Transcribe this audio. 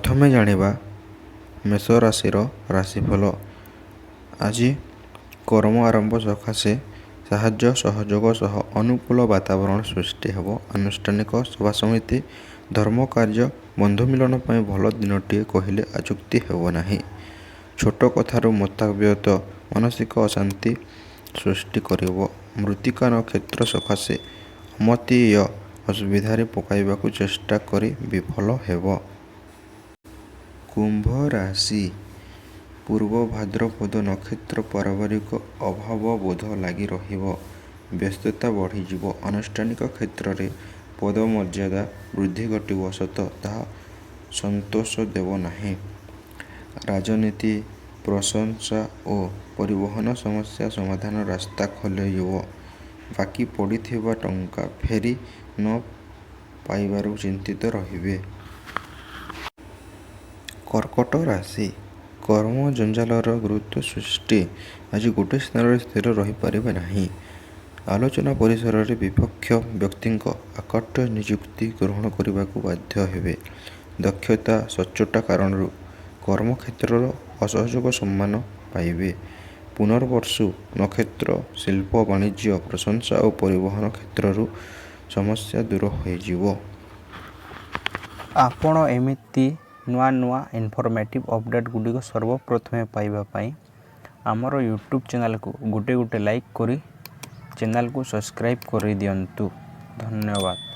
प्रथमे जानिबा मेष राशि राशिफल। आज कर्म आरंभ सकाशे साहाय्य सहयोग सह अनुकूल वातावरण सृष्टि हेब। आनुष्ठानिक सभा समिति धर्म कार्य बंधु मिलन पर भल दिनटीए कहले अजुक्ति हेब नाही। छोट कथारू मताव्यत मानसिक अशांति सृष्टि करिब। मृत्तिका नक्षत्र सकाशे अमतीय असुविधारे पकाइबाकू चेष्टा करी विफल हेब। कुंभ राशि पूर्व भाद्रपद नक्षत्र पारिवारिक अभाव बोध लगी रहिब। व्यस्तता बढ़ीजिब। आनुष्ठानिक क्षेत्र में पद मर्यादा वृद्धि घटिब सत ताहा संतोष देव नाही। राजनीति प्रशंसा और परिवहन समस्या समाधान रास्ता खोलिब। बाकी पड़िथिबा टंका फेरी न पाइबारु चिंतित रहिबे। कर्कट राशि कर्म जंजालर गुरुत्व सृष्टि आज गोटे स्थान स्थिर रही पारिबे नाही। आलोचना परिसर में विपक्ष व्यक्ति आकट नियुक्ति ग्रहण करने को बाध्य हेबे। दक्षता सच्चोटा कारण कर्म क्षेत्र असहयोग सम्मान पाइबे। पुनर्वसु नक्षत्र शिल्प वाणिज्य प्रशंसा और परिवहन क्षेत्र समस्या दूर हो। आपण एमिति नुआ नुआ इनफॉर्मेटिव अपडेट गुडी को सर्वप्रथमे पाइबा पाई आमर यूट्यूब चैनल को गोटे गोटे लाइक करी चैनल को सब्सक्राइब कर दियंतु। धन्यवाद।